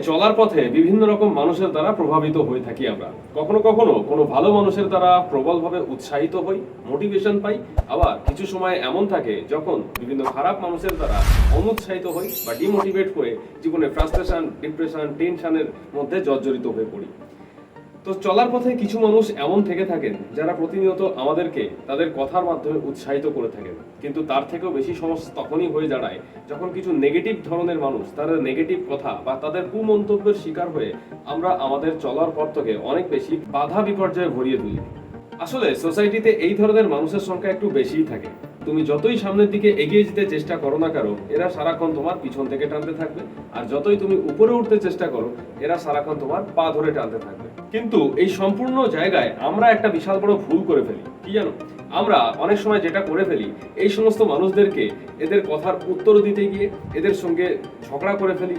চলার পথে বিভিন্ন রকম মানুষের দ্বারা প্রভাবিত হয়ে থাকি আমরা। কখনো কখনো কোনো ভালো মানুষের দ্বারা প্রবলভাবে উৎসাহিত হই, মোটিভেশন পাই। আবার কিছু সময় এমন থাকে যখন বিভিন্ন খারাপ মানুষের দ্বারা অনুৎসাহিত হই বা ডিমোটিভেট হয়ে জীবনে ফ্রাস্ট্রেশন, ডিপ্রেশন, টেনশনের মধ্যে জর্জরিত হয়ে পড়ি। তো চলার পথে কিছু মানুষ এমন থেকে থাকেন যারা প্রতিনিয়ত আমাদেরকে তাদের কথার মাধ্যমে উৎসাহিত করে থাকেন, কিন্তু তার থেকেও বেশি সমস্যা তখনই হয়ে দাঁড়ায় যখন কিছু নেগেটিভ ধরনের মানুষ তাদের নেগেটিভ কথা বা তাদের কুমন্তব্যের শিকার হয়ে আমরা আমাদের চলার পথকে অনেক বেশি বাধা বিপর্যয়ে ভরিয়ে তুলি। আসলে সোসাইটিতে এই ধরনের মানুষের সংখ্যা একটু বেশিই থাকে। তুমি যতই সামনের দিকে এগিয়ে যেতে চেষ্টা করো না কেন, এরা সারাক্ষণ তোমার পিছন থেকে টানতে থাকবে। আর যতই তুমি উপরে উঠতে চেষ্টা করো, এরা সারাক্ষণ তোমার পা ধরে টানতে থাকবে। কিন্তু এই সম্পূর্ণ জায়গায় আমরা একটা বিশাল বড় ভুল করে ফেলি। কি জানো, আমরা অনেক সময় যেটা করে ফেলি, এই সমস্ত মানুষদেরকে এদের কথার উত্তর দিতে গিয়ে এদের সঙ্গে ঝগড়া করে ফেলি,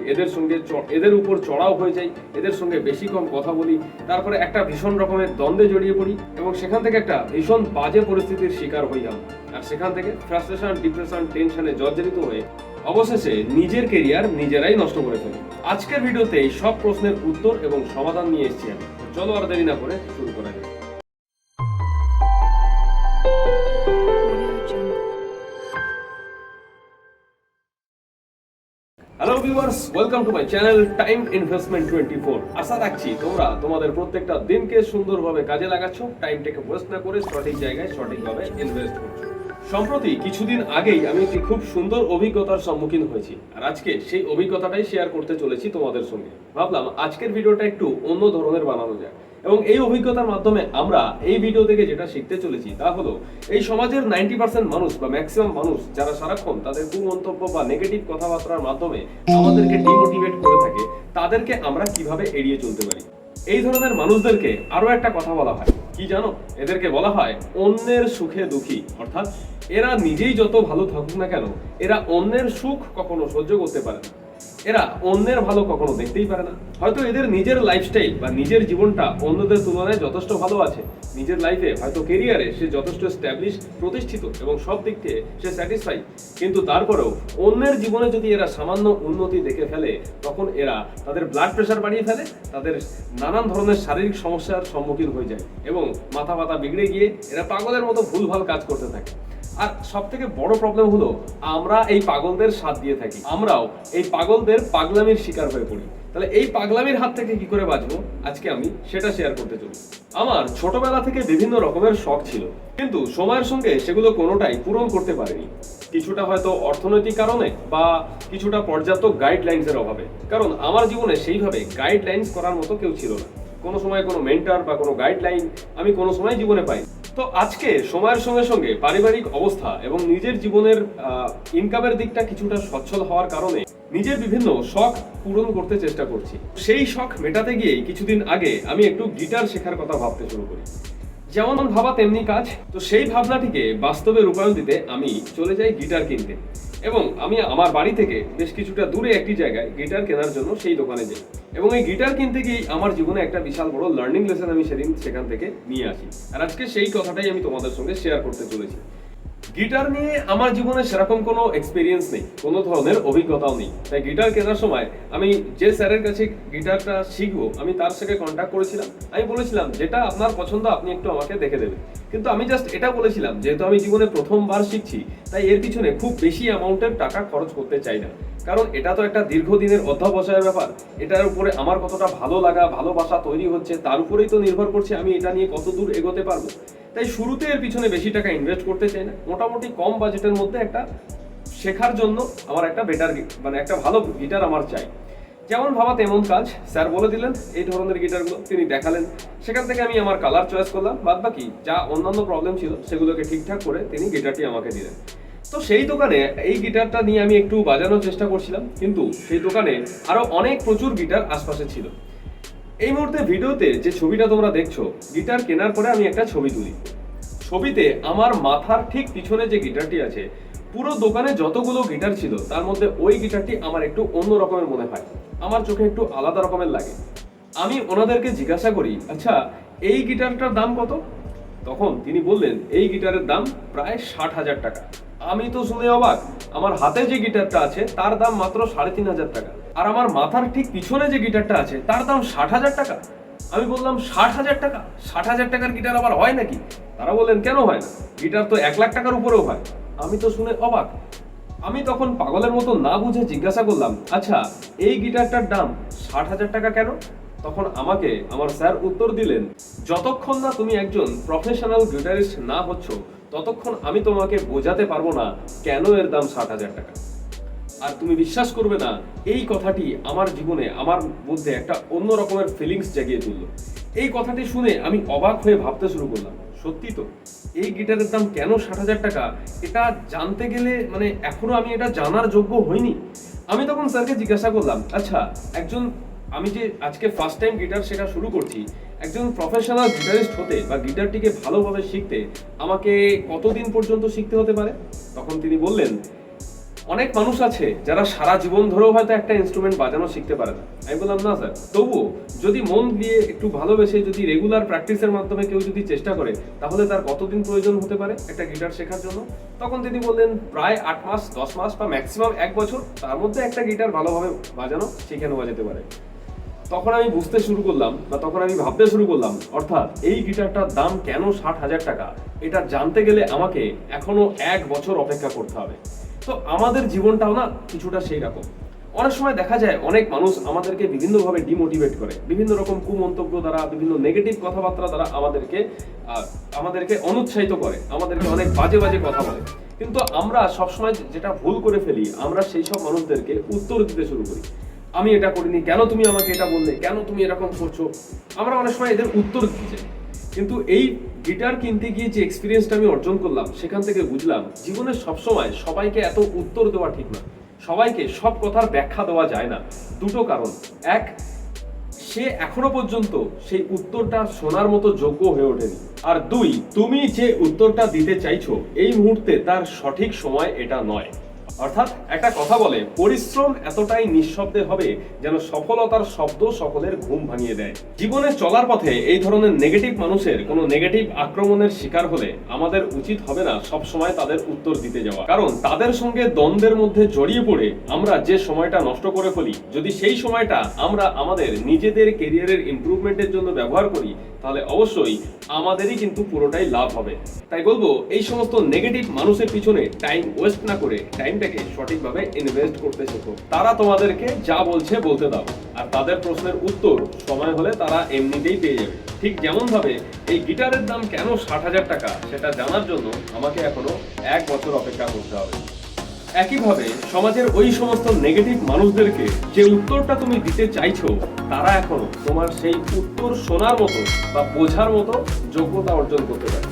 এদের উপর চড়াও হয়ে যাই, এদের সঙ্গে বেশি কম কথা বলি, তারপরে একটা ভীষণ রকমের দ্বন্দ্বে জড়িয়ে পড়ি এবং সেখান থেকে একটা ভীষণ বাজে পরিস্থিতির শিকার হই আমরা। আর সেখান থেকে ফ্রাস্ট্রেশন, ডিপ্রেশন, টেনশনে জর্জরিত হয়ে অবশেষে নিজের কেরিয়ার নিজেরাই নষ্ট করে ফেলি। আজকের ভিডিওতে এই সব প্রশ্নের উত্তর এবং সমাধান নিয়ে এসেছি আমি। চলো আর দেরি না করে শুরু করা যাক। Hello viewers, welcome to my channel time investment 24। আশা রাখছি তোমরা তোমাদের প্রত্যেকটা দিনকে সুন্দরভাবে কাজে লাগাচ্ছ, টাইমটাকে ওয়েস্ট না করে সঠিক জায়গায় সঠিকভাবে ইনভেস্ট করছো। সম্প্রতি কিছুদিন আগেই আমি একটি খুব সুন্দর অভিজ্ঞতার সম্মুখীন হয়েছি, আর আজকে সেই অভিজ্ঞতাটাই শেয়ার করতে চলেছি তোমাদের সঙ্গে। ভাবলাম আজকের ভিডিওটা একটু অন্য ধরনের বানানো যায় এবং এই অভিজ্ঞতার মাধ্যমে আমরা এই ভিডিও থেকে যেটা শিখতে চলেছি তা হলো এই সমাজের 90% মানুষ বা ম্যাক্সিমাম মানুষ যারা সারাক্ষণ তাদের কুমন্তব্য বা নেগেটিভ কথাবার্তার মাধ্যমে আমাদেরকে ডিমোটিভেট করে থাকে, তাদেরকে আমরা কিভাবে এড়িয়ে চলতে পারি। এই ধরনের মানুষদেরকে আরো একটা কথা বলা হয়, কি জানো? এদেরকে বলা হয় অন্যের সুখে দুঃখী। অর্থাৎ এরা নিজেই যত ভালো থাকুক না কেন, এরা অন্যের সুখ কখনো সহ্য করতে পারে না, এরা অন্যের ভালো কখনো দেখতেই পারে না। হয়তো এদের নিজের লাইফস্টাইল বা নিজের জীবনটা অন্যদের তুলনায় যথেষ্ট ভালো আছে, নিজের লাইফে হয়তো কেরিয়ারে সে যথেষ্ট এস্টাবলিশ, প্রতিষ্ঠিত এবং সব দিক থেকে সে স্যাটিসফাই, কিন্তু তারপরেও অন্যের জীবনে যদি এরা সামান্য উন্নতি দেখে ফেলে, তখন এরা তাদের ব্লাড প্রেশার বাড়িয়ে ফেলে, তাদের নানান ধরনের শারীরিক সমস্যার সম্মুখীন হয়ে যায় এবং মাথা ব্যথা বিগড়ে গিয়ে এরা পাগলের মতো ভুলভাল কাজ করতে থাকে। আর সব থেকে বড় প্রবলেম হলো আমরা এই পাগলদের সাথ দিয়ে থাকি, আমরাও এই পাগলদের পাগলামির শিকার হয়ে পড়ি। তাহলে এই পাগলামির হাত থেকে কি করে বাঁচবো, আজকে আমি সেটা শেয়ার করতে চলেছি। আমার ছোটবেলা থেকে বিভিন্ন রকমের শখ ছিল, কিন্তু সময়ের সঙ্গে সেগুলো কোনোটাই পূরণ করতে পারিনি। কিছুটা হয়তো অর্থনৈতিক কারণে বা কিছুটা পর্যাপ্ত গাইডলাইন্সের অভাবে, কারণ আমার জীবনে সেইভাবে গাইডলাইন্স করার মতো কেউ ছিল না। কোনো সময় কোনো মেন্টর বা কোনো গাইডলাইন আমি কোনো সময় জীবনে পাই। তো আজকে সময়ের সঙ্গে সঙ্গে পারিবারিক অবস্থা এবং নিজের জীবনের ইনকামের দিকটা কিছুটা সচ্ছল হওয়ার কারণে নিজের বিভিন্ন শখ পূরণ করতে চেষ্টা করছি। সেই শখ মেটাতে গিয়েই কিছুদিন আগে আমি একটু গিটার শেখার কথা ভাবতে শুরু করি। যেমন ভাবা তেমনি কাজ। তো সেই ভাবনাটিকে বাস্তবে রূপায়ণ দিতে আমি চলে যাই গিটার কিনতে এবং আমি আমার বাড়ি থেকে বেশ কিছুটা দূরে একটি জায়গায় গিটার কেনার জন্য সেই দোকানে যাই এবং এই গিটার কিনতে গিয়েই আমার জীবনে একটা বিশাল বড় লার্নিং লেসন আমি সেখান থেকে নিয়ে আসি। আর আজকে সেই কথাটাই আমি তোমাদের সঙ্গে শেয়ার করতে চলেছি। গিটার নিয়ে আমার জীবনে সেরকম কোনো এক্সপিরিয়েন্স নেই, কোনো ধরনের অভিজ্ঞতাও নেই। তাই গিটার কেনার সময় আমি যে স্যারের কাছে গিটারটা শিখবো, আমি তার সাথে কন্ট্যাক্ট করেছিলাম। আমি বলেছিলাম যেটা আপনার পছন্দ আপনি একটু আমাকে দেখে দেবেন, কিন্তু আমি জাস্ট এটা বলেছিলাম যেহেতু আমি জীবনে প্রথমবার শিখছি, তাই এর পিছনে খুব বেশি অ্যামাউন্টের টাকা খরচ করতে চাই না, কারণ এটা তো একটা দীর্ঘদিনের অধ্যবসায়ের ব্যাপার। এটার উপরে আমার কতটা ভালো লাগা, ভালোবাসা তৈরি হচ্ছে তার উপরেই তো নির্ভর করছে আমি এটা নিয়ে কত দূর এগোতে পারবো। তাই শুরুতে এর পিছনে বেশি টাকা ইনভেস্ট করতে চাই না, মোটামুটি কম বাজেটের মধ্যে একটা শেখার জন্য আমার একটা বেটার একটা ভালো গিটার আমার চাই। যেমন ভাবা তেমন কাজ, স্যার বলে দিলেন এই ধরনের গিটারগুলো, তিনি দেখালেন, সেখান থেকে আমি আমার কালার চয়েস করলাম, বাদ বাকি যা অন্যান্য প্রবলেম ছিল সেগুলোকে ঠিকঠাক করে তিনি গিটারটি আমাকে দিলেন। তো সেই দোকানে এই গিটারটা নিয়ে আমি একটু বাজানোর চেষ্টা করছিলাম, কিন্তু সেই দোকানে আরো প্রচুর গিটার আশপাশে ছিল। এই মুহূর্তে ভিডিওতে যে ছবিটা তোমরা দেখছো, গিটার কেনার পরে আমি একটা ছবি তুলি। ছবিতে আমার মাথার ঠিক পিছনে যে গিটারটি আছে, পুরো দোকানে যতগুলো গিটার ছিল তার মধ্যে ওই গিটারটি আমার একটু অন্য রকমের মনে হয়, আমার চোখে একটু আলাদা রকমের লাগে। আমি ওনাদেরকে জিজ্ঞাসা করি, আচ্ছা এই গিটারটার দাম কত? তখন তিনি বললেন এই গিটারের দাম প্রায় 60,000 টাকা। আমি তো শুনে অবাক, আমার হাতে যে গিটারটা আছে তার দাম মাত্র 3,500 টাকা। আর আমার মাথার ঠিক পিছনে যে গিটারটা আছে তার দাম 60,000 টাকা। আমি বললাম 60,000 টাকা? 60,000 টাকার গিটার আবার হয় নাকি? তারা বললেন কেন হয় না, গিটার তো 1 লাখ টাকার উপরেও হয়। আমি তো শুনে অবাক। আমি তখন পাগলের মতো না বুঝে জিজ্ঞাসা করলাম, আচ্ছা এই গিটারটার দাম 60,000 টাকা কেন? তখন আমাকে আমার স্যার উত্তর দিলেন, যতক্ষণ না তুমি একজন প্রফেশনাল গিটারিস্ট না হচ্ছ ততক্ষণ আমি তোমাকে বোঝাতে পারবো না কেন এর দাম 60,000 টাকা। আর তুমি বিশ্বাস করবে না, এই কথাটি আমার জীবনে আমার মধ্যে একটা অন্য রকমের ফিলিংস জাগিয়ে তুললো। এই কথাটি শুনে আমি অবাক হয়ে ভাবতে শুরু করলাম, সত্যি তো এই গিটারের দাম কেন 60,000 টাকা, এটা জানতে গেলে মানে এখনো আমি এটা জানার যোগ্য হইনি। আমি তখন স্যারকে জিজ্ঞাসা করলাম, আচ্ছা আমি যে আজকে ফার্স্ট টাইম গিটার শেখা শুরু করছি, একজন প্রফেশনাল গিটারিস্ট হতে বা গিটারটিকে ভালোভাবে শিখতে আমাকে কতদিন পর্যন্ত শিখতে হতে পারে? তখন তিনি বললেন, অনেক মানুষ আছে যারা সারা জীবন ধরেও হয়তো একটা ইনস্ট্রুমেন্ট বাজানো শিখতে পারে না। আমি বললাম, না স্যার, তবুও যদি মন দিয়ে একটু ভালোবেসে যদি রেগুলার প্র্যাকটিসের মাধ্যমে কেউ যদি চেষ্টা করে তাহলে তার কতদিন প্রয়োজন হতে পারে একটা গিটার শেখার জন্য? তখন তিনি বললেন, প্রায় 8 মাস, 10 মাস বা ম্যাক্সিমাম 1 বছর, তার মধ্যে একটা গিটার ভালোভাবে বাজানো শিখে নেওয়া যেতে পারে। তখন আমি বুঝতে শুরু করলাম বা তখন আমি ভাবতে শুরু করলাম, অর্থাৎ এই গিটারটার দাম কেন 60,000 টাকা এটা জানতে গেলে আমাকে এখনো 1 বছর অপেক্ষা করতে হবে। তো আমাদের জীবনটাও না কিছুটা সেই রকম। অনেক সময় দেখা যায় অনেক মানুষ আমাদেরকে বিভিন্নভাবে ডিমোটিভেট করে, বিভিন্ন রকম কুমন্তব্য দ্বারা, বিভিন্ন নেগেটিভ কথাবার্তা দ্বারা আমাদেরকে অনুৎসাহিত করে, আমাদেরকে অনেক বাজে বাজে কথা বলে। কিন্তু আমরা সবসময় যেটা ভুল করে ফেলি, আমরা সেই সব মানুষদেরকে উত্তর দিতে শুরু করি, আমি এটা করিনি, কেন তুমি আমাকে এটা বললে, কেন তুমি এরকম করছো। আমরা অনেক সময় এদের উত্তর দিতে চাই। কিন্তু এই গিটার কিনতে গিয়ে যে এক্সপিরিয়েন্সটা আমি অর্জন করলাম, সেখান থেকে বুঝলাম জীবনে সবসময় সবাইকে এত উত্তর দেওয়া ঠিক না, সবাইকে সব কথার ব্যাখ্যা দেওয়া যায় না। দুটো কারণ, এক, সে এখনো পর্যন্ত সেই উত্তরটা শোনার মতো যোগ্য হয়ে ওঠেনি, আর দুই, তুমি যে উত্তরটা দিতে চাইছো এই মুহূর্তে তার সঠিক সময় এটা নয়। অর্থাৎ একটা কথা বলে, পরিশ্রম এতটাই নিঃশব্দে হবে যেন সফলতার শব্দ সকলের ঘুম ভাঙিয়ে দেয়। জীবনে চলার পথে এই ধরনের নেগেটিভ মানুষের কোনো নেগেটিভ আক্রমণের শিকার হলে আমাদের উচিত হবে না সব সময় তাদের উত্তর দিতে যাওয়া, কারণ তাদের সঙ্গে দ্বন্দ্বের মধ্যে জড়িয়ে পড়ে আমরা যে সময়টা নষ্ট করে ফেলি, যদি সেই সময়টা আমরা আমাদের নিজেদের কেরিয়ারের ইমপ্রুভমেন্টের জন্য ব্যবহার করি তাহলে অবশ্যই আমাদেরই কিন্তু পুরোটাই লাভ হবে। তাই বলবো, এই সমস্ত নেগেটিভ মানুষের পিছনে টাইম ওয়েস্ট না করে টাইমটাকে সঠিকভাবে ইনভেস্ট করতে শেখো। তারা তোমাদেরকে যা বলছে বলতে দাও, আর তাদের প্রশ্নের উত্তর সময় হলে তারা এমনিতেই পেয়ে যাবে। ঠিক যেমন ভাবে এই গিটারের দাম কেন 60,000 টাকা সেটা জানার জন্য আমাকে এখনো 1 বছর অপেক্ষা করতে হবে। একইভাবে সমাজের ওই সমস্ত নেগেটিভ মানুষদেরকে যে উত্তরটা তুমি দিতে চাইছো, তারা এখনো তোমার সেই উত্তর শোনার মতো বা বোঝার মতো যোগ্যতা অর্জন করতে পারে।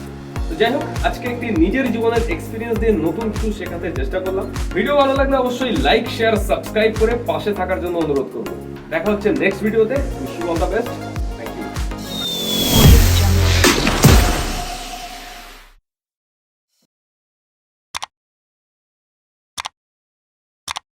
তো যাই হোক, আজকে একটি নিজের জীবনের এক্সপিরিয়েন্স দিয়ে নতুন কিছু শেখাতে চেষ্টা করলাম। ভিডিও ভালো লাগলে অবশ্যই লাইক, শেয়ার, সাবস্ক্রাইব করে পাশে থাকার জন্য অনুরোধ করবো। দেখা হচ্ছে নেক্সট ভিডিওতে। Wish you all the best.